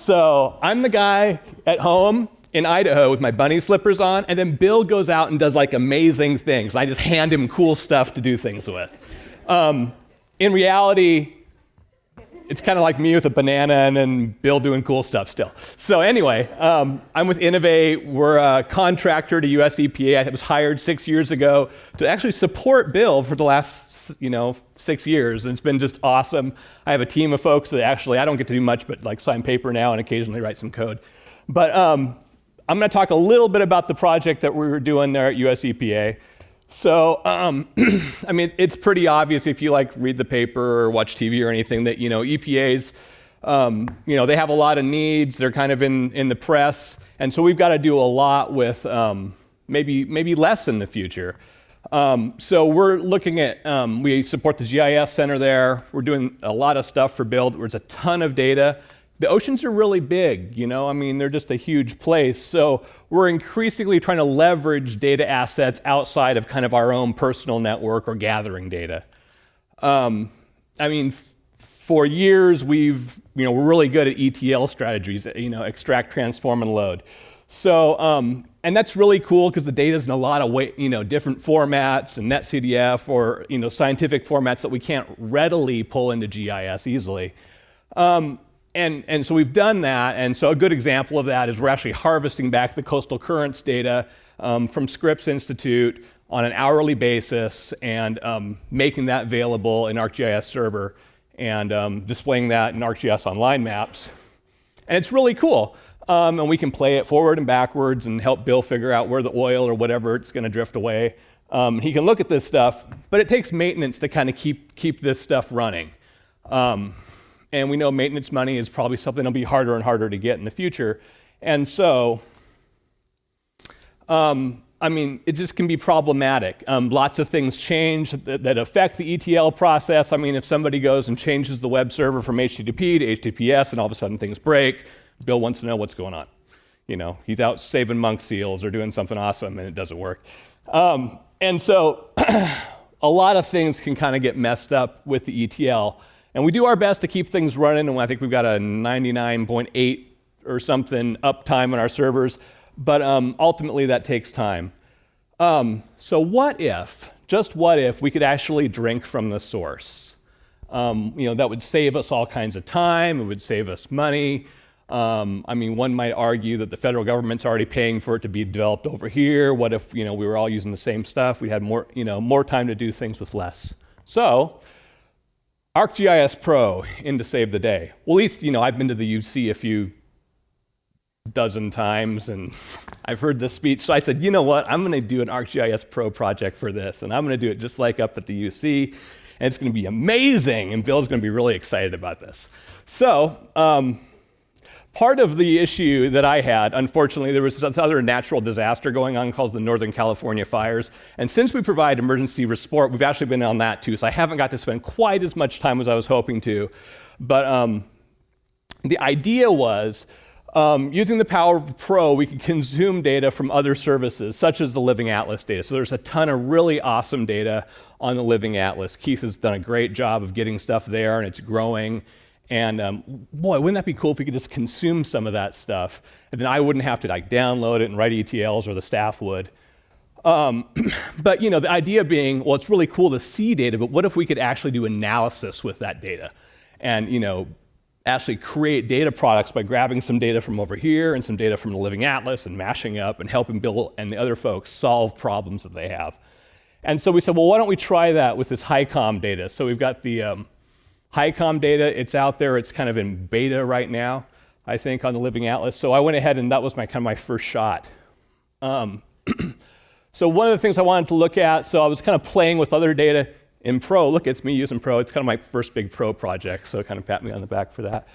So I'm the guy at home in Idaho with my bunny slippers on, and then Bill goes out and does like amazing things. I just hand him cool stuff to do things with. In reality, it's kind of like me with a banana and then Bill doing cool stuff still. So anyway, I'm with Innovate. We're a contractor to US EPA. I was hired 6 years ago to actually support Bill for the last 6 years. And it's been just awesome. I have a team of folks that actually, I don't get to do much but like sign paper now and occasionally write some code. But I'm going to talk a little bit about the project that we were doing there at US EPA. So, I mean, it's pretty obvious if you like read the paper or watch TV or anything that, EPA's, they have a lot of needs. They're kind of in the press. And so we've got to do a lot with maybe less in the future. So we're looking at, we support the GIS Center there. We're doing a lot of stuff for Build. There's a ton of data. The oceans are really big, I mean, they're just a huge place. So we're increasingly trying to leverage data assets outside of kind of our own personal network or gathering data. I mean, for years, we're really good at ETL strategies, extract, transform, and load. So, and that's really cool because the data's in a lot of different formats and NetCDF or, scientific formats that we can't readily pull into GIS easily. And so we've done that, and so a good example of that is we're actually harvesting back the coastal currents data from Scripps Institute on an hourly basis and making that available in ArcGIS Server and displaying that in ArcGIS Online Maps. And it's really cool. And we can play it forward and backwards and help Bill figure out where the oil or whatever it's going to drift away. He can look at this stuff, but it takes maintenance to kind of keep this stuff running. And we know maintenance money is probably something that'll be harder and harder to get in the future. And so, I mean, it just can be problematic. Lots of things change that affect the ETL process. I mean, if somebody goes and changes the web server from HTTP to HTTPS and all of a sudden things break, Bill wants to know what's going on. He's out saving monk seals or doing something awesome and it doesn't work. And so a lot of things can kind of get messed up with the ETL. And we do our best to keep things running, and I think we've got a 99.8 or something uptime on our servers, but ultimately that takes time. So what if, just what if, we could actually drink from the source? That would save us all kinds of time, it would save us money. I mean, one might argue that the federal government's already paying for it to be developed over here. What if, we were all using the same stuff? We had more time to do things with less. So, ArcGIS Pro in to save the day. Well, at least, I've been to the UC a few dozen times, and I've heard this speech, so I said, you know what, I'm going to do an ArcGIS Pro project for this, and I'm going to do it just like up at the UC, and it's going to be amazing, and Bill's going to be really excited about this. So, part of the issue that I had, unfortunately, there was this other natural disaster going on called the Northern California fires. And since we provide emergency support, we've actually been on that too. So I haven't got to spend quite as much time as I was hoping to. But the idea was, using the power of Pro, we could consume data from other services, such as the Living Atlas data. So there's a ton of really awesome data on the Living Atlas. Keith has done a great job of getting stuff there, and it's growing. And boy, wouldn't that be cool if we could just consume some of that stuff? And then I wouldn't have to download it and write ETLs, or the staff would. But the idea being, well, it's really cool to see data, but what if we could actually do analysis with that data? And actually create data products by grabbing some data from over here and some data from the Living Atlas and mashing up and helping Bill and the other folks solve problems that they have. And so we said, well, why don't we try that with this HICOM data? So we've got the HICOM data, it's out there, it's kind of in beta right now, I think, on the Living Atlas. So I went ahead and that was my first shot. So one of the things I wanted to look at, so I was kind of playing with other data in Pro. Look, it's me using Pro. It's kind of my first big Pro project, so kind of pat me on the back for that.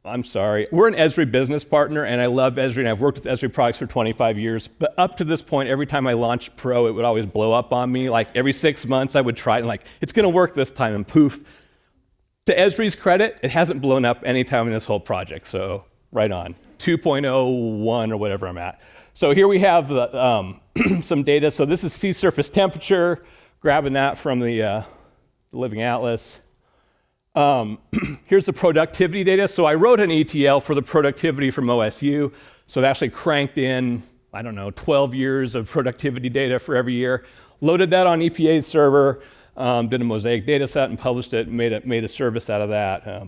I'm sorry, we're an ESRI business partner, and I love ESRI, and I've worked with ESRI products for 25 years, but up to this point, every time I launched Pro, it would always blow up on me. Like every 6 months, I would try it, and it's gonna work this time, and poof. To ESRI's credit, it hasn't blown up any time in this whole project, so right on. 2.01 or whatever I'm at. So here we have the, some data. So this is sea surface temperature, grabbing that from the Living Atlas. Here's the productivity data. So I wrote an ETL for the productivity from OSU. So it actually cranked in, I don't know, 12 years of productivity data for every year. Loaded that on EPA's server, did a mosaic data set and published it, and made a service out of that.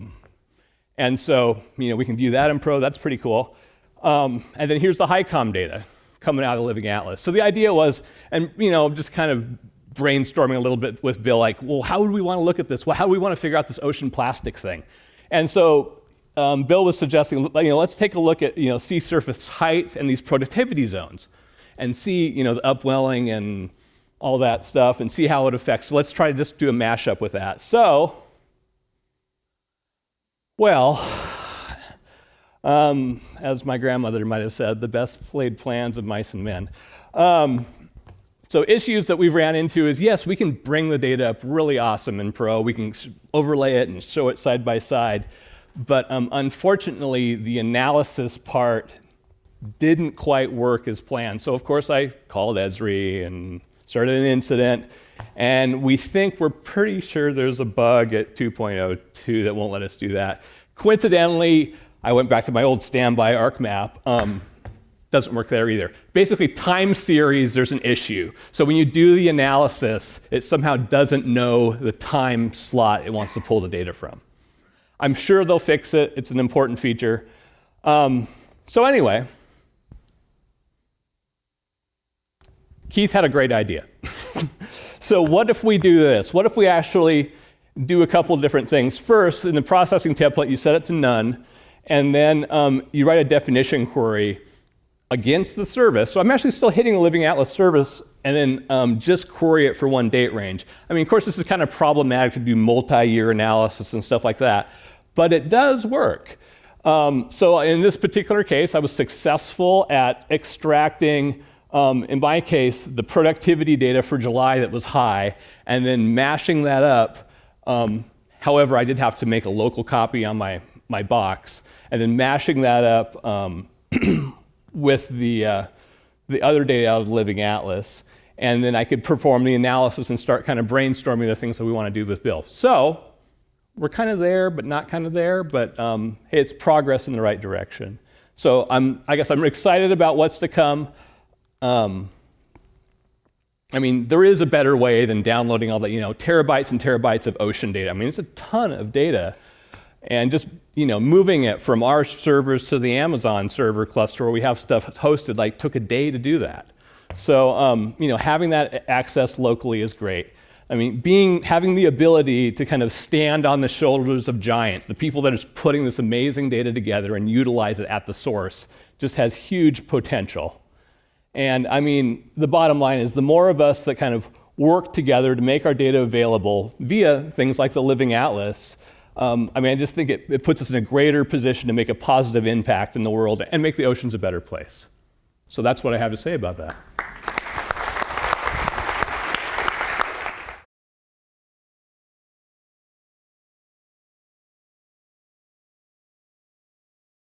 And so, we can view that in Pro. That's pretty cool. And then here's the HICOM data coming out of Living Atlas. So the idea was, and just kind of brainstorming a little bit with Bill, like, well, how would we want to look at this? Well, how do we want to figure out this ocean plastic thing? And so Bill was suggesting, let's take a look at sea surface height and these productivity zones, and see the upwelling and all that stuff, and see how it affects. So let's try to just do a mashup with that. So, well, as my grandmother might have said, the best laid plans of mice and men. So issues that we've ran into is, yes, we can bring the data up really awesome in Pro. We can overlay it and show it side by side. But unfortunately, the analysis part didn't quite work as planned. So of course, I called ESRI and started an incident. And we're pretty sure there's a bug at 2.02 that won't let us do that. Coincidentally, I went back to my old standby ArcMap. Doesn't work there either. Basically, time series, there's an issue. So when you do the analysis, it somehow doesn't know the time slot it wants to pull the data from. I'm sure they'll fix it. It's an important feature. So anyway, Keith had a great idea. So what if we do this? What if we actually do a couple different things? First, in the processing template, you set it to none, and then you write a definition query against the service. So I'm actually still hitting the Living Atlas service, and then just query it for one date range. I mean, of course, this is kind of problematic to do multi-year analysis and stuff like that, but it does work. So in this particular case, I was successful at extracting, in my case, the productivity data for July that was high, and then mashing that up. However, I did have to make a local copy on my box, and then mashing that up with the other data out of the Living Atlas, and then I could perform the analysis and start kind of brainstorming the things that we want to do with Bill. So we're kind of there, but not kind of there, but hey, it's progress in the right direction. So I guess I'm excited about what's to come. I mean, there is a better way than downloading all the terabytes and terabytes of ocean data. I mean, it's a ton of data. And just moving it from our servers to the Amazon server cluster where we have stuff hosted, took a day to do that. So having that access locally is great. I mean, having the ability to kind of stand on the shoulders of giants, the people that are putting this amazing data together and utilize it at the source, just has huge potential. And I mean, the bottom line is the more of us that kind of work together to make our data available via things like the Living Atlas, I just think it puts us in a greater position to make a positive impact in the world and make the oceans a better place. So that's what I have to say about that.